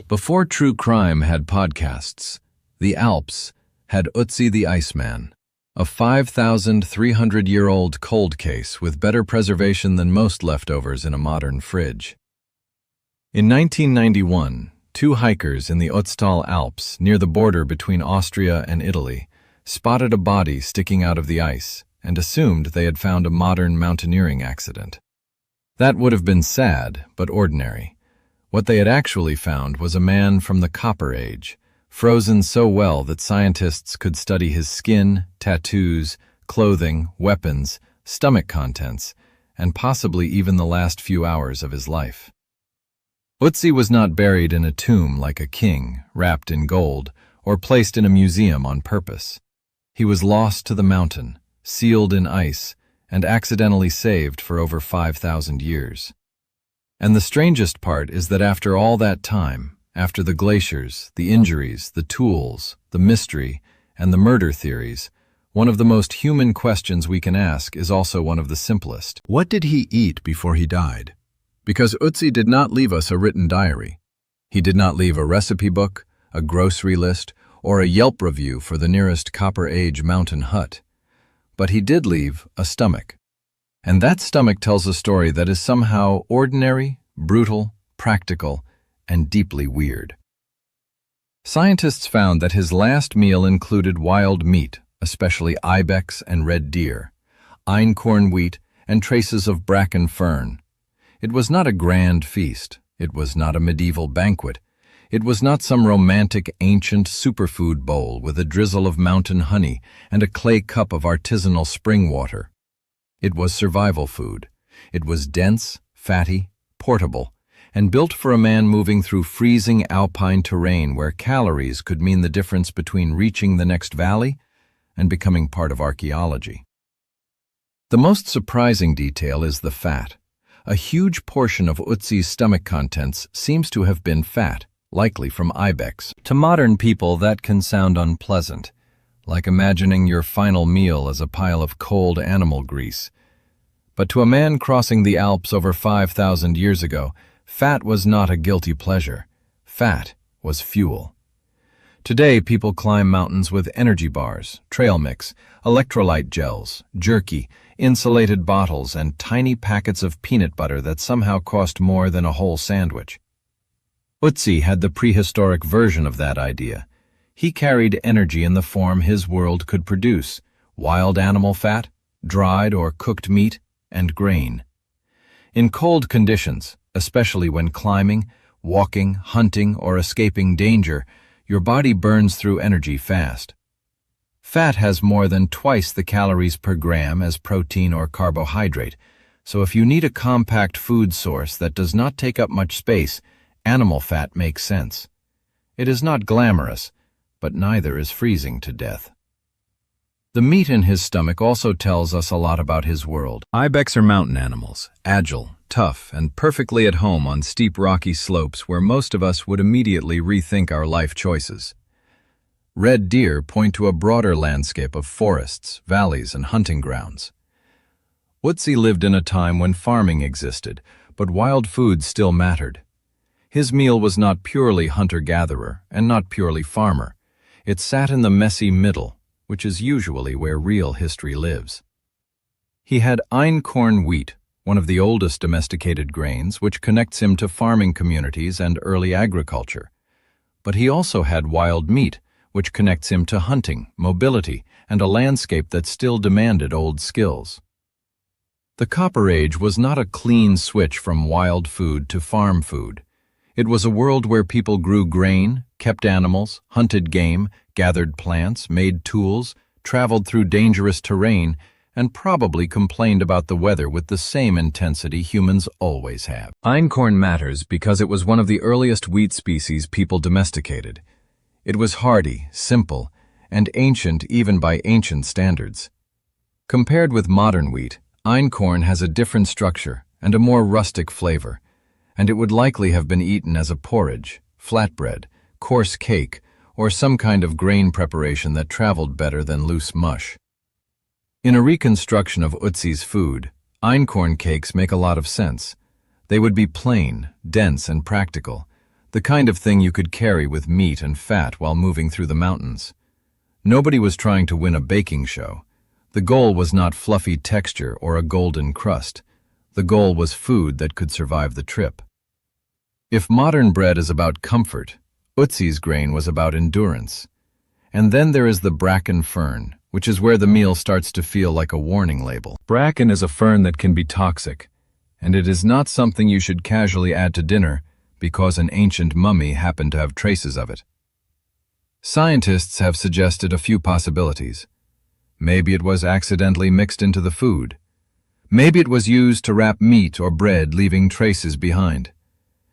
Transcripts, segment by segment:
Before true crime had podcasts, the Alps had Ötzi the Iceman, a 5,300-year-old cold case with better preservation than most leftovers in a modern fridge. In 1991, two hikers in the Ötztal Alps, near the border between Austria and Italy, spotted a body sticking out of the ice and assumed they had found a modern mountaineering accident. That would have been sad, but ordinary. What they had actually found was a man from the Copper Age, frozen so well that scientists could study his skin, tattoos, clothing, weapons, stomach contents, and possibly even the last few hours of his life. Ötzi was not buried in a tomb like a king, wrapped in gold, or placed in a museum on purpose. He was lost to the mountain, sealed in ice, and accidentally saved for over 5,000 years. And the strangest part is that after all that time, after the glaciers, the injuries, the tools, the mystery, and the murder theories, one of the most human questions we can ask is also one of the simplest. What did he eat before he died? Because Ötzi did not leave us a written diary. He did not leave a recipe book, a grocery list, or a Yelp review for the nearest Copper Age mountain hut. But he did leave a stomach. And that stomach tells a story that is somehow ordinary, brutal, practical, and deeply weird. Scientists found that his last meal included wild meat, especially ibex and red deer, einkorn wheat, and traces of bracken fern. It was not a grand feast. It was not a medieval banquet. It was not some romantic, ancient superfood bowl with a drizzle of mountain honey and a clay cup of artisanal spring water. It was survival food. It was dense, fatty, portable, and built for a man moving through freezing alpine terrain where calories could mean the difference between reaching the next valley and becoming part of archaeology. The most surprising detail is the fat. A huge portion of Ötzi's stomach contents seems to have been fat, likely from ibex. To modern people, that can sound unpleasant, like imagining your final meal as a pile of cold animal grease. But to a man crossing the Alps over 5,000 years ago, fat was not a guilty pleasure. Fat was fuel. Today, people climb mountains with energy bars, trail mix, electrolyte gels, jerky, insulated bottles, and tiny packets of peanut butter that somehow cost more than a whole sandwich. Ötzi had the prehistoric version of that idea. He carried energy in the form his world could produce: wild animal fat, dried or cooked meat, and grain. In cold conditions, especially when climbing, walking, hunting, or escaping danger, your body burns through energy fast. Fat has more than twice the calories per gram as protein or carbohydrate, so if you need a compact food source that does not take up much space, animal fat makes sense. It is not glamorous, but neither is freezing to death. The meat in his stomach also tells us a lot about his world. Ibex are mountain animals, agile, tough, and perfectly at home on steep rocky slopes where most of us would immediately rethink our life choices. Red deer point to a broader landscape of forests, valleys, and hunting grounds. Ötzi lived in a time when farming existed, but wild food still mattered. His meal was not purely hunter-gatherer and not purely farmer. It sat in the messy middle, which is usually where real history lives. He had einkorn wheat, one of the oldest domesticated grains, which connects him to farming communities and early agriculture. But he also had wild meat, which connects him to hunting, mobility, and a landscape that still demanded old skills. The Copper Age was not a clean switch from wild food to farm food. It was a world where people grew grain, kept animals, hunted game, gathered plants, made tools, traveled through dangerous terrain, and probably complained about the weather with the same intensity humans always have. Einkorn matters because it was one of the earliest wheat species people domesticated. It was hardy, simple, and ancient even by ancient standards. Compared with modern wheat, einkorn has a different structure and a more rustic flavor, and it would likely have been eaten as a porridge, flatbread, coarse cake, or some kind of grain preparation that traveled better than loose mush. In a reconstruction of Ötzi's food, einkorn cakes make a lot of sense. They would be plain, dense, and practical. the kind of thing you could carry with meat and fat while moving through the mountains. Nobody was trying to win a baking show. The goal was not fluffy texture or a golden crust. The goal was food that could survive the trip. If modern bread is about comfort, Ötzi's grain was about endurance. And then there is the bracken fern, which is where the meal starts to feel like a warning label. Bracken is a fern that can be toxic, and it is not something you should casually add to dinner because an ancient mummy happened to have traces of it. Scientists have suggested a few possibilities. Maybe it was accidentally mixed into the food. Maybe it was used to wrap meat or bread, leaving traces behind.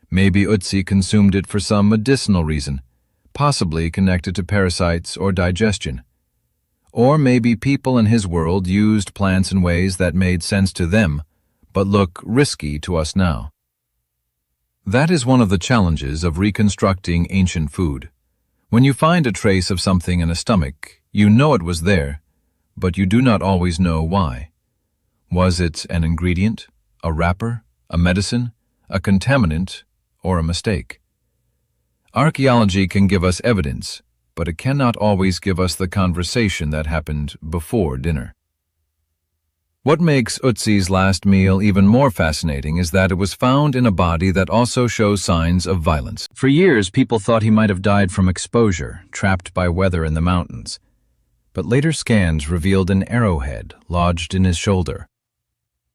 Maybe Ötzi consumed it for some medicinal reason, possibly connected to parasites or digestion. Or maybe people in his world used plants in ways that made sense to them, but look risky to us now. That is one of the challenges of reconstructing ancient food. When you find a trace of something in a stomach, you know it was there, but you do not always know why. Was it an ingredient, a wrapper, a medicine, a contaminant, or a mistake? Archaeology can give us evidence, but it cannot always give us the conversation that happened before dinner. What makes Ötzi's last meal even more fascinating is that it was found in a body that also shows signs of violence. For years, people thought he might have died from exposure, trapped by weather in the mountains. But later scans revealed an arrowhead lodged in his shoulder.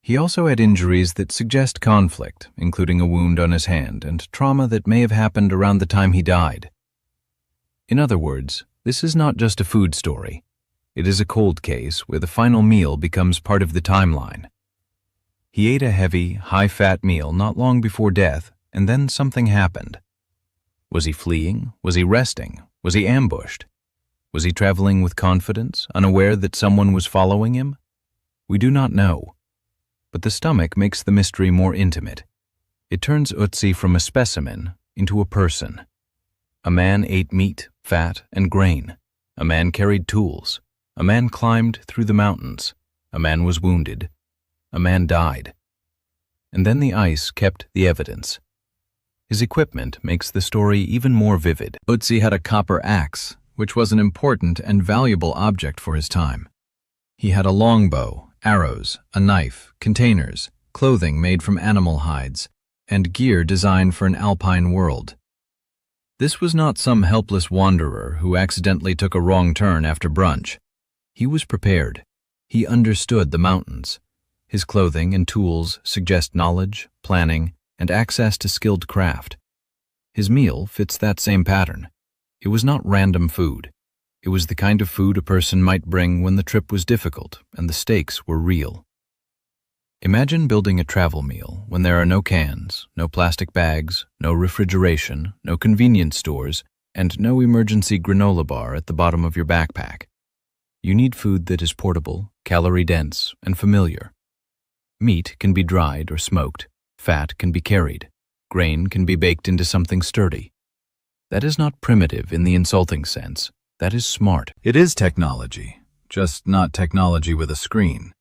He also had injuries that suggest conflict, including a wound on his hand and trauma that may have happened around the time he died. In other words, this is not just a food story. It is a cold case where the final meal becomes part of the timeline. He ate a heavy, high-fat meal not long before death, and then something happened. Was he fleeing? Was he resting? Was he ambushed? Was he traveling with confidence, unaware that someone was following him? We do not know. But the stomach makes the mystery more intimate. It turns Ötzi from a specimen into a person. A man ate meat, fat, and grain. A man carried tools. A man climbed through the mountains. A man was wounded. A man died. And then the ice kept the evidence. His equipment makes the story even more vivid. Ötzi had a copper axe, which was an important and valuable object for his time. He had a longbow, arrows, a knife, containers, clothing made from animal hides, and gear designed for an alpine world. This was not some helpless wanderer who accidentally took a wrong turn after brunch. He was prepared. He understood the mountains. His clothing and tools suggest knowledge, planning, and access to skilled craft. His meal fits that same pattern. It was not random food. It was the kind of food a person might bring when the trip was difficult and the stakes were real. Imagine building a travel meal when there are no cans, no plastic bags, no refrigeration, no convenience stores, and no emergency granola bar at the bottom of your backpack. You need food that is portable, calorie-dense, and familiar. Meat can be dried or smoked. Fat can be carried. Grain can be baked into something sturdy. That is not primitive in the insulting sense. That is smart. It is technology, just not technology with a screen.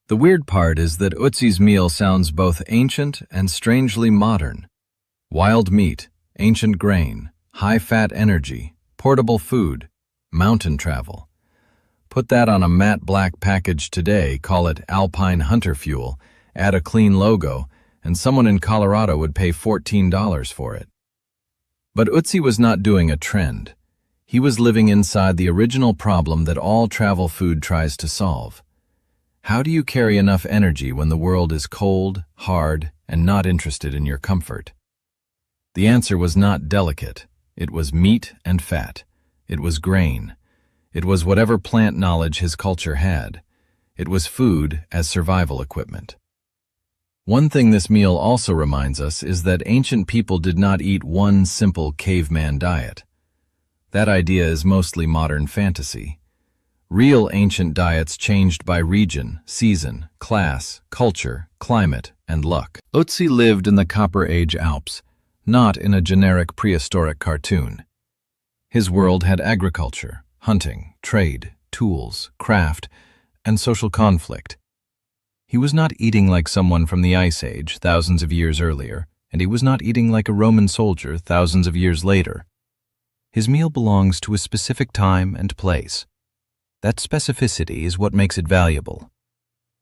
The weird part is that Ötzi's meal sounds both ancient and strangely modern. Wild meat, ancient grain, high-fat energy, portable food, mountain travel. Put that on a matte black package today, call it Alpine Hunter Fuel, add a clean logo, and someone in Colorado would pay $14 for it. But Ötzi was not doing a trend. He was living inside the original problem that all travel food tries to solve. How do you carry enough energy when the world is cold, hard, and not interested in your comfort? The answer was not delicate. It was meat and fat. It was grain. It was whatever plant knowledge his culture had. It was food as survival equipment. One thing this meal also reminds us is that ancient people did not eat one simple caveman diet. That idea is mostly modern fantasy. Real ancient diets changed by region, season, class, culture, climate, and luck. Ötzi lived in the Copper Age Alps, not in a generic prehistoric cartoon. His world had agriculture, hunting, trade, tools, craft, and social conflict. He was not eating like someone from the Ice Age thousands of years earlier, and he was not eating like a Roman soldier thousands of years later. His meal belongs to a specific time and place. That specificity is what makes it valuable.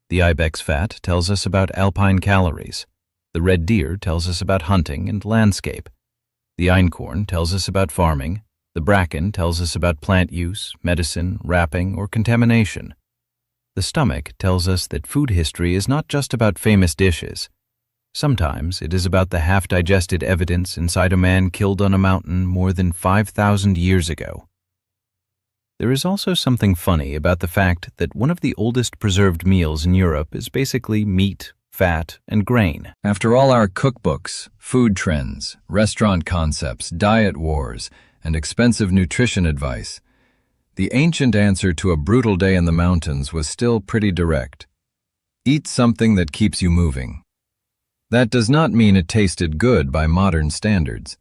The ibex fat tells us about alpine calories. The red deer tells us about hunting and landscape. The einkorn tells us about farming. The bracken tells us about plant use, medicine, wrapping, or contamination. The stomach tells us that food history is not just about famous dishes. Sometimes it is about the half-digested evidence inside a man killed on a mountain more than 5,000 years ago. There is also something funny about the fact that one of the oldest preserved meals in Europe is basically meat, fat, and grain. After all our cookbooks, food trends, restaurant concepts, diet wars, and expensive nutrition advice, the ancient answer to a brutal day in the mountains was still pretty direct. Eat something that keeps you moving. That does not mean it tasted good by modern standards.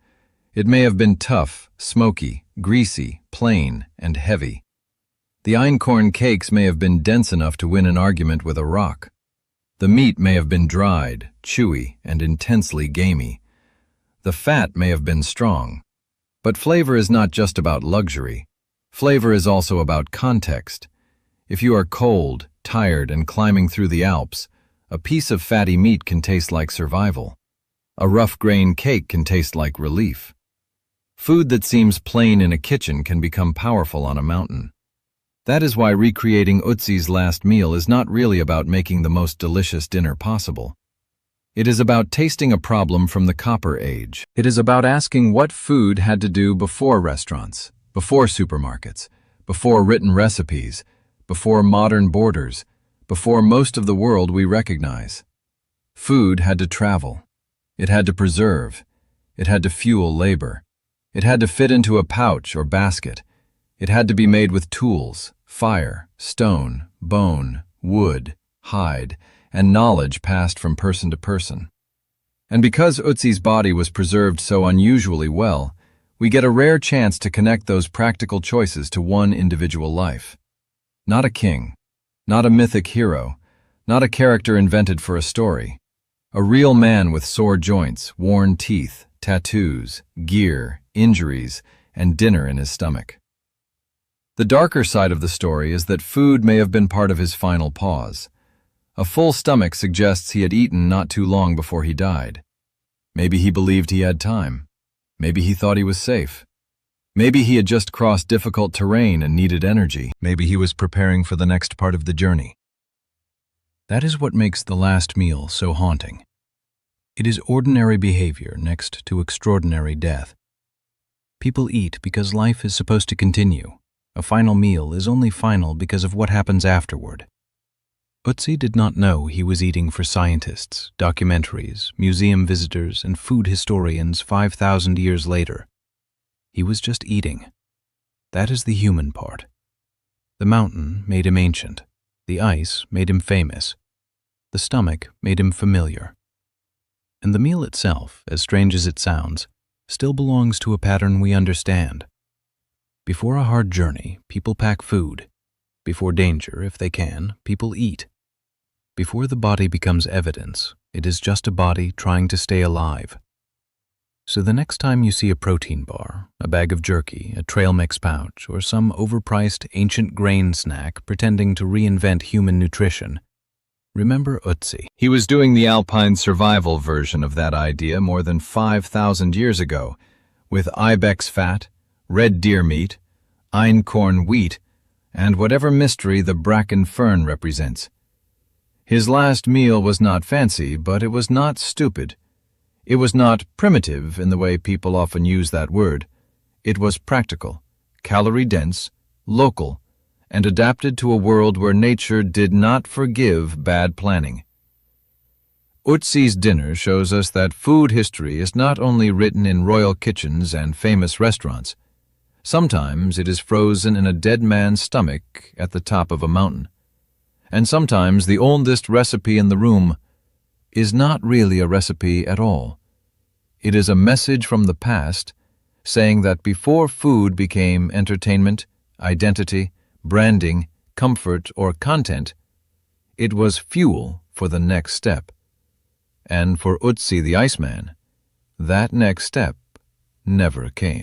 It may have been tough, smoky, greasy, plain, and heavy. The einkorn cakes may have been dense enough to win an argument with a rock. The meat may have been dried, chewy, and intensely gamey. The fat may have been strong. But flavor is not just about luxury. Flavor is also about context. If you are cold, tired, and climbing through the Alps, a piece of fatty meat can taste like survival. A rough grain cake can taste like relief. Food that seems plain in a kitchen can become powerful on a mountain. That is why recreating Ötzi's last meal is not really about making the most delicious dinner possible. It is about tasting a problem from the Copper Age. It is about asking what food had to do before restaurants, before supermarkets, before written recipes, before modern borders, before most of the world we recognize. Food had to travel. It had to preserve. It had to fuel labor. It had to fit into a pouch or basket. It had to be made with tools, fire, stone, bone, wood, hide, and knowledge passed from person to person. And because Ötzi's body was preserved so unusually well, we get a rare chance to connect those practical choices to one individual life. Not a king, not a mythic hero, not a character invented for a story. A real man with sore joints, worn teeth, tattoos, gear, injuries, and dinner in his stomach. The darker side of the story is that food may have been part of his final pause. A full stomach suggests he had eaten not too long before he died. Maybe he believed he had time. Maybe he thought he was safe. Maybe he had just crossed difficult terrain and needed energy. Maybe he was preparing for the next part of the journey. That is what makes the last meal so haunting. It is ordinary behavior next to extraordinary death. People eat because life is supposed to continue. A final meal is only final because of what happens afterward. Ötzi did not know he was eating for scientists, documentaries, museum visitors, and food historians 5,000 years later. He was just eating. That is the human part. The mountain made him ancient. The ice made him famous. The stomach made him familiar. And the meal itself, as strange as it sounds, still belongs to a pattern we understand. Before a hard journey, people pack food. Before danger, if they can, people eat. Before the body becomes evidence, it is just a body trying to stay alive. So the next time you see a protein bar, a bag of jerky, a trail mix pouch, or some overpriced ancient grain snack pretending to reinvent human nutrition, remember Ötzi. He was doing the alpine survival version of that idea more than 5,000 years ago, with ibex fat, red deer meat, einkorn wheat, and whatever mystery the bracken fern represents. His last meal was not fancy, but it was not stupid. It was not primitive in the way people often use that word. It was practical, calorie-dense, local, and adapted to a world where nature did not forgive bad planning. Ötzi's dinner shows us that food history is not only written in royal kitchens and famous restaurants. Sometimes it is frozen in a dead man's stomach at the top of a mountain. And sometimes the oldest recipe in the room is not really a recipe at all. It is a message from the past saying that before food became entertainment, identity, branding, comfort, or content, it was fuel for the next step. And for Ötzi the Iceman, That next step never came.